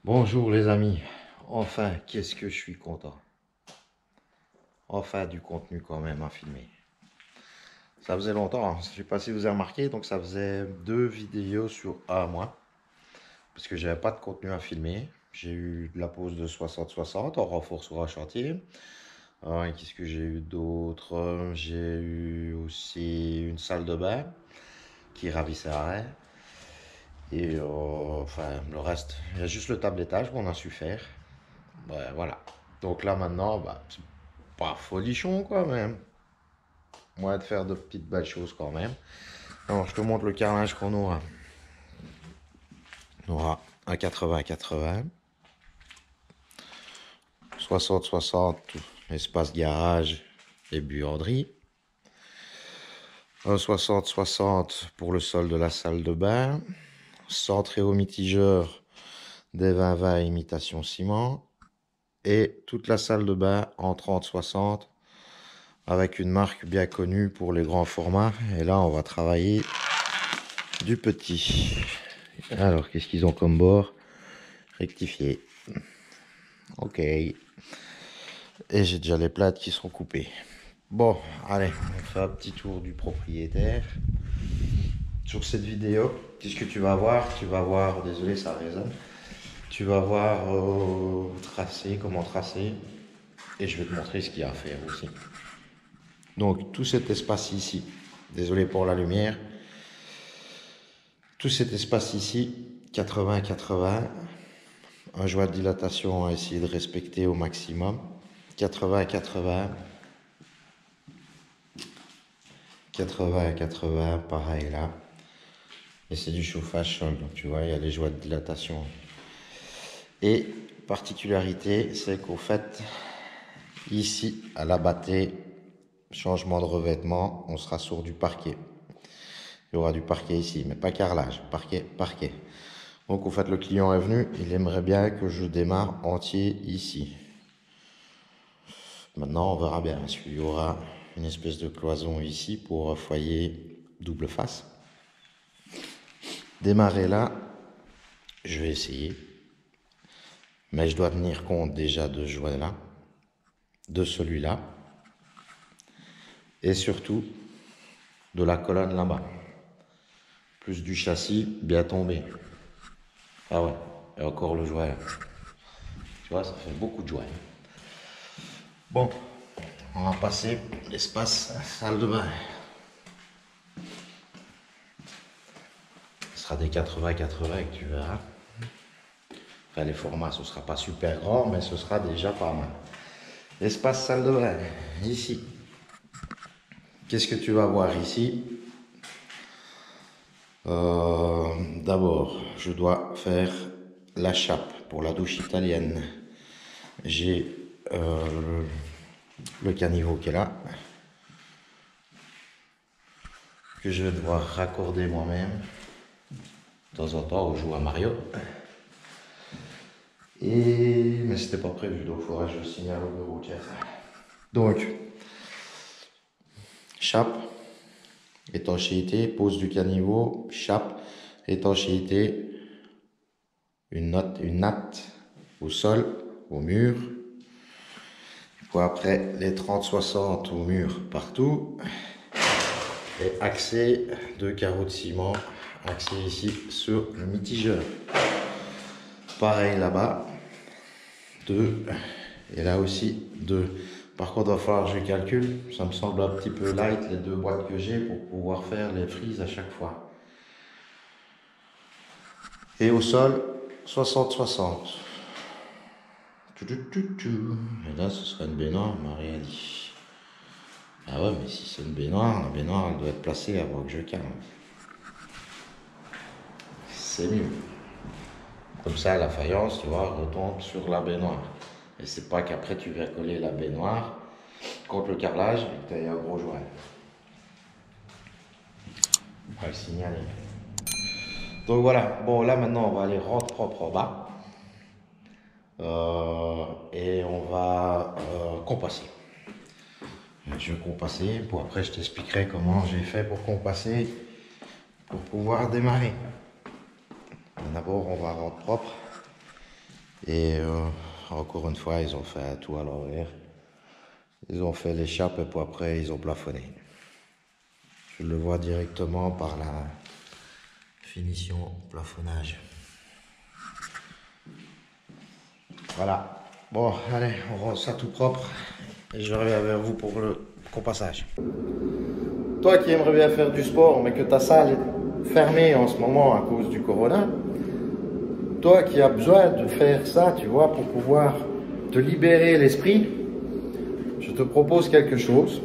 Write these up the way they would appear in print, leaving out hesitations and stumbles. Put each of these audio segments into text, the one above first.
Bonjour les amis, enfin qu'est-ce que je suis content. Enfin du contenu quand même à filmer. Ça faisait longtemps, hein. Je sais pas si vous avez remarqué, donc ça faisait 2 vidéos sur un mois. Parce que j'avais pas de contenu à filmer. J'ai eu de la pause de 60-60 en renfort sur un chantier. Qu'est-ce que j'ai eu d'autre? J'ai eu aussi une salle de bain qui ravissait à rien. Et enfin le reste, il y a juste le tablettage qu'on a su faire. Ouais, voilà. Donc là maintenant, c'est pas folichon quand même. Moi de faire de petites belles choses quand même. Alors je te montre le carrelage qu'on aura. On aura un 80-80, 60-60, espace garage et buanderie. Un 60-60 pour le sol de la salle de bain. Centré au mitigeur des 20-20 imitation ciment. Et toute la salle de bain en 30-60 avec une marque bien connue pour les grands formats. Et là, on va travailler du petit. Alors, qu'est-ce qu'ils ont comme bord? Rectifié. Ok. Et j'ai déjà les plates qui seront coupées. Bon, allez, on fait un petit tour du propriétaire. Sur cette vidéo, qu'est-ce que tu vas voir? Tu vas voir, désolé, ça résonne. Tu vas voir tracer, comment tracer. Et je vais te montrer ce qu'il y a à faire aussi. Donc, tout cet espace ici, désolé pour la lumière. Tout cet espace ici, 80-80, un joint de dilatation à essayer de respecter au maximum. 80-80, 80-80, pareil là. Et c'est du chauffage sol, donc tu vois, il y a les joints de dilatation. Et particularité, c'est qu'au fait, ici, à la battée, changement de revêtement, on sera sur du parquet. Il y aura du parquet ici, mais pas carrelage, parquet. Donc, au fait, le client est venu, il aimerait bien que je démarre entier ici. Maintenant, on verra bien. Est-ce qu'il y aura une espèce de cloison ici pour foyer double face? Démarrer là, je vais essayer. Mais je dois tenir compte déjà de ce joint-là, de celui-là, et surtout de la colonne là-bas. Plus du châssis bien tombé. Ah ouais, et encore le joint. Tu vois, ça fait beaucoup de joints. Bon, on va passer l'espace salle de bain. Ce sera des 80-80 que tu verras. Enfin, les formats, ce ne sera pas super grand, mais ce sera déjà pas mal. L'espace salle de bain, ici. Qu'est-ce que tu vas voir ici? D'abord, je dois faire la chape pour la douche italienne. J'ai le caniveau qui est là, que je vais devoir raccorder moi-même. De temps en temps, on joue à Mario. Mais c'était pas prévu, donc il faudra que je le signale au bureau. Tiens. Donc, chape, étanchéité, pose du caniveau, chape, étanchéité, une natte au sol, au mur. Puis après, les 30-60 au mur partout. Et axé, 2 carreaux de ciment, axé ici sur le mitigeur. Pareil là-bas, 2. Et là aussi, 2. Par contre, il va falloir que je calcule. Ça me semble un petit peu light, les 2 boîtes que j'ai, pour pouvoir faire les frises à chaque fois. Et au sol, 60-60. Et là, ce sera une baignoire, on m'a rien dit. Ah ouais, mais si c'est une baignoire, la baignoire, elle doit être placée avant que je calme. C'est mieux. Comme ça, la faïence, tu vois, retombe sur la baignoire. Et c'est pas qu'après, tu viens coller la baignoire contre le carrelage et que tu as un gros joint. On va le signaler. Donc voilà, bon là maintenant on va aller rendre propre en bas. Et on va compasser. Je vais compasser, pour après je t'expliquerai comment j'ai fait pour compasser, pour pouvoir démarrer. D'abord on va rendre propre. Et encore une fois, ils ont fait tout à l'envers. Ils ont fait l'échappe et puis après, ils ont plafonné. Je le vois directement par la finition plafonnage. Voilà. Bon, allez, on rend ça tout propre. Et je reviens vers vous pour le compassage. Toi qui aimerais bien faire du sport, mais que ta salle est fermée en ce moment à cause du corona, toi qui as besoin de faire ça, tu vois, pour pouvoir te libérer l'esprit, je te propose quelque chose.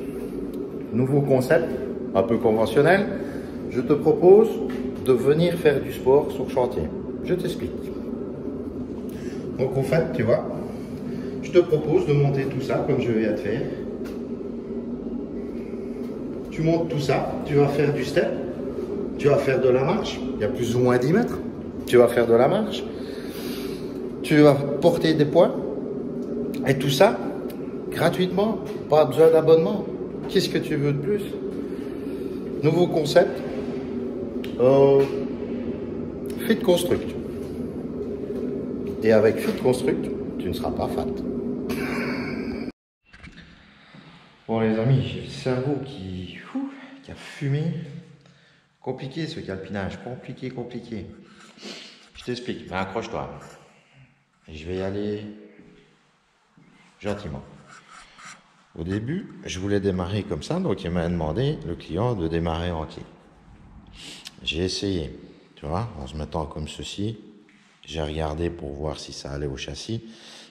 Nouveau concept, un peu conventionnel. Je te propose de venir faire du sport sur chantier. Je t'explique. Donc en fait, tu vois, je te propose de monter tout ça comme je viens de faire. Tu montes tout ça, tu vas faire du step, tu vas faire de la marche, il y a plus ou moins 10 mètres. Tu vas faire de la marche, tu vas porter des poids, et tout ça gratuitement, pas besoin d'abonnement. Qu'est-ce que tu veux de plus? Nouveau concept, Fit Construct. Et avec Fit Construct, tu ne seras pas fat. Bon les amis, j'ai le cerveau qui a fumé. Compliqué ce calpinage, compliqué. Je t'explique, mais accroche-toi. Je vais y aller gentiment. Au début, je voulais démarrer comme ça, donc il m'a demandé, le client, de démarrer entier. J'ai essayé, tu vois, en se mettant comme ceci. J'ai regardé pour voir si ça allait au châssis.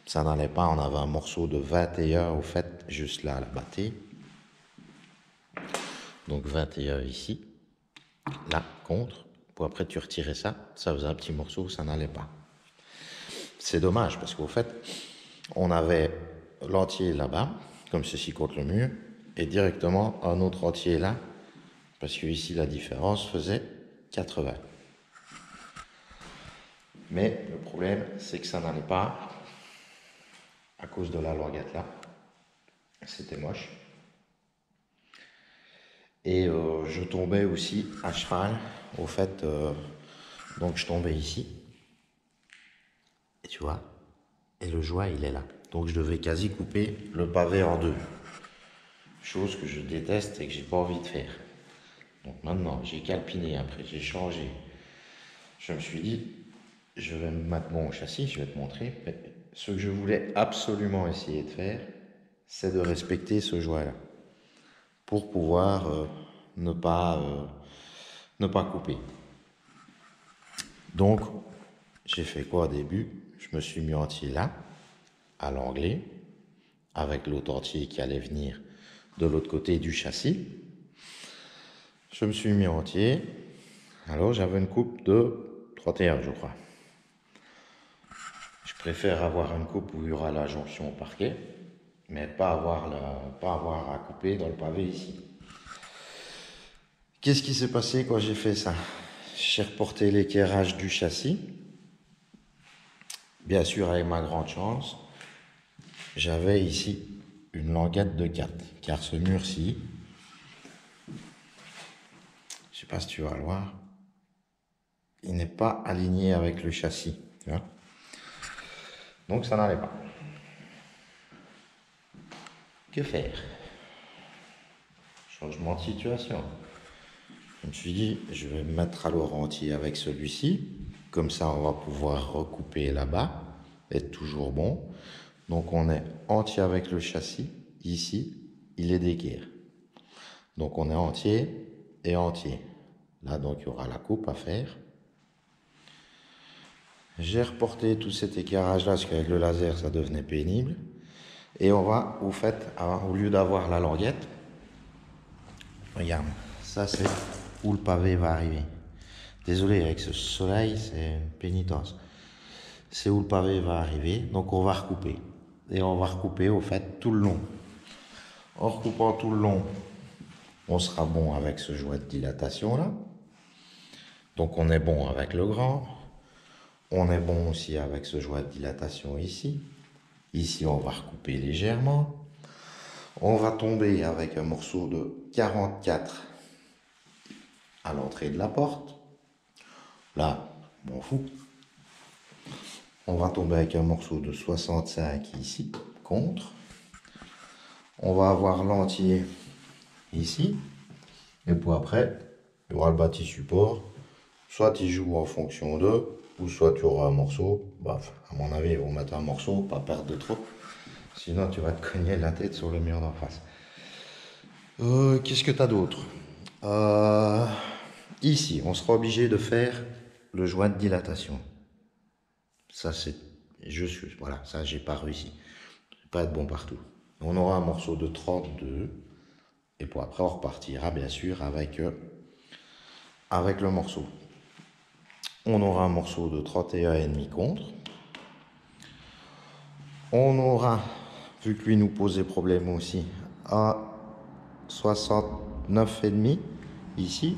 Ça n'allait pas, on avait un morceau de 21 au fait, juste là à la battée. Donc 21 ici, là, contre. Puis après tu retirais ça, ça faisait un petit morceau, ça n'allait pas. C'est dommage parce qu'au fait, on avait l'entier là-bas, comme ceci contre le mur, et directement un autre entier là, parce que ici la différence faisait 80. Mais le problème, c'est que ça n'allait pas à cause de la languette là. C'était moche. Et je tombais aussi à cheval, au fait, donc je tombais ici. Et tu vois, et le joint il est là. Donc je devais quasi couper le pavé en deux. Chose que je déteste et que j'ai pas envie de faire. Donc maintenant, j'ai calpiné, après j'ai changé. Je me suis dit, je vais me mettre bon au châssis, je vais te montrer. Mais ce que je voulais absolument essayer de faire, c'est de respecter ce joint-là. Pour pouvoir ne pas couper. Donc, j'ai fait quoi au début? Je me suis mis entier là, à l'anglais, avec l'autre entier qui allait venir de l'autre côté du châssis. Je me suis mis entier. Alors, j'avais une coupe de 31, je crois. Je préfère avoir une coupe où il y aura la jonction au parquet, mais pas avoir à couper dans le pavé ici. Qu'est-ce qui s'est passé quand j'ai fait ça? J'ai reporté l'éclairage du châssis. Bien sûr, avec ma grande chance, j'avais ici une languette de 4, car ce mur-ci, je ne sais pas si tu vas le voir, il n'est pas aligné avec le châssis, tu vois. Donc ça n'allait pas. Que faire? Changement de situation. Je me suis dit, je vais me mettre à l'eau entier avec celui-ci, comme ça on va pouvoir recouper là-bas, être toujours bon. Donc on est entier avec le châssis, ici, il est d'équerre. Donc on est entier et entier. Là donc il y aura la coupe à faire. J'ai reporté tout cet éclairage là, parce qu'avec le laser ça devenait pénible. Et on va, au fait, au lieu d'avoir la languette, regarde, ça c'est où le pavé va arriver. Désolé, avec ce soleil, c'est une pénitence. C'est où le pavé va arriver, donc on va recouper. Et on va recouper, au fait, tout le long. En recoupant tout le long, on sera bon avec ce joint de dilatation là. Donc on est bon avec le grand. On est bon aussi avec ce joint de dilatation ici. Ici, on va recouper légèrement. On va tomber avec un morceau de 44 à l'entrée de la porte. Là, m'en fous. On va tomber avec un morceau de 65 ici, contre. On va avoir l'entier ici. Et puis après, il y aura le bâti support. Soit tu joues en fonction d'eux, ou soit tu auras un morceau. Bah, à mon avis, ils vont mettre un morceau, pas perdre de trop. Sinon, tu vas te cogner la tête sur le mur d'en face. Qu'est-ce que tu as d'autre? Ici, on sera obligé de faire le joint de dilatation. Ça, c'est... Voilà, ça, j'ai pas réussi. Pas être bon partout. On aura un morceau de 32. Et puis après, on repartira, bien sûr, avec le morceau. On aura un morceau de 31,5 contre. On aura, vu que lui nous posait problème aussi, un 69,5 ici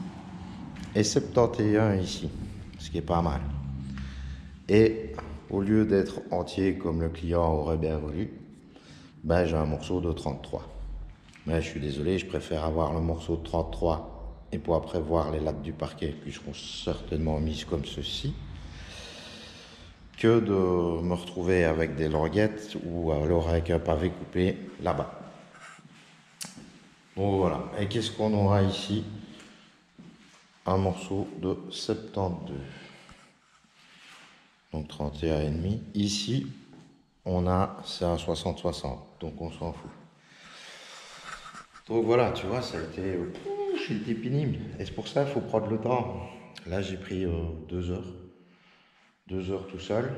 et 71 ici, ce qui est pas mal. Et au lieu d'être entier comme le client aurait bien voulu, ben j'ai un morceau de 33. Mais je suis désolé, je préfère avoir le morceau de 33 et pour après voir les lattes du parquet qui seront certainement mises comme ceci, que de me retrouver avec des languettes ou alors avec un pavé coupé là-bas. Donc voilà. Et qu'est-ce qu'on aura ici? Un morceau de 72. Donc 31,5. Ici, on a, c'est un 60-60. Donc on s'en fout. Donc voilà, tu vois, ça a été pénible. Et c'est pour ça qu'il faut prendre le temps. Là, j'ai pris 2 heures. 2 heures tout seul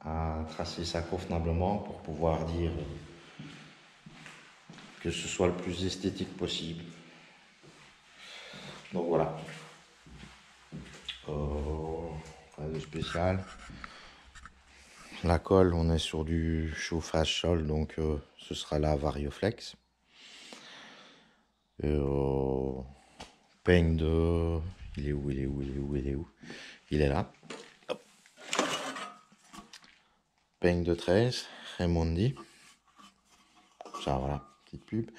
à tracer ça convenablement pour pouvoir dire que ce soit le plus esthétique possible. Donc voilà. Rien de spécial. La colle, on est sur du chauffage sol, donc ce sera la Varioflex. Peigne de... Il est où? Il est là. Hop. Peigne de 13, Raimondi. Ça, voilà, petite pub.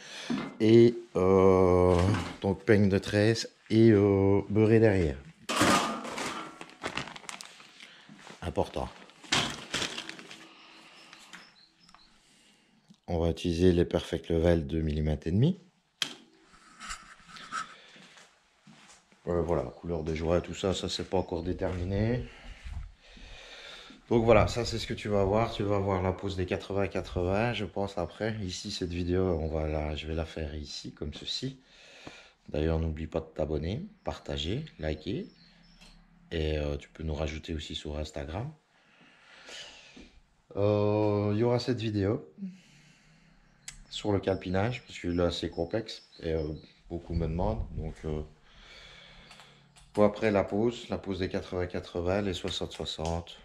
Et donc peigne de 13 et beurré derrière. Important. On va utiliser les Perfect Level de 1,5 mm. Voilà, couleur de joie, tout ça, ça c'est pas encore déterminé. Donc voilà, ça c'est ce que tu vas voir. Tu vas voir la pose des 80-80, je pense après. Ici, cette vidéo, je vais la faire ici, comme ceci. D'ailleurs, n'oublie pas de t'abonner, partager, liker. Et tu peux nous rajouter aussi sur Instagram. Il y aura cette vidéo sur le calpinage, parce que là c'est complexe et beaucoup me demandent. Donc pour après la pose des 80-80, les 60-60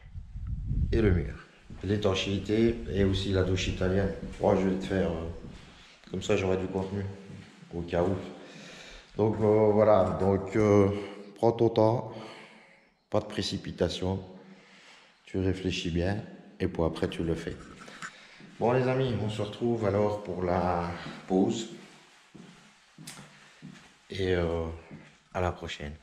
et le mur. L'étanchéité et aussi la douche italienne. Moi je vais te faire comme ça, j'aurai du contenu au cas où. Donc voilà, donc prends ton temps, pas de précipitation, tu réfléchis bien et puis après tu le fais. Bon les amis, on se retrouve alors pour la pause et à la prochaine.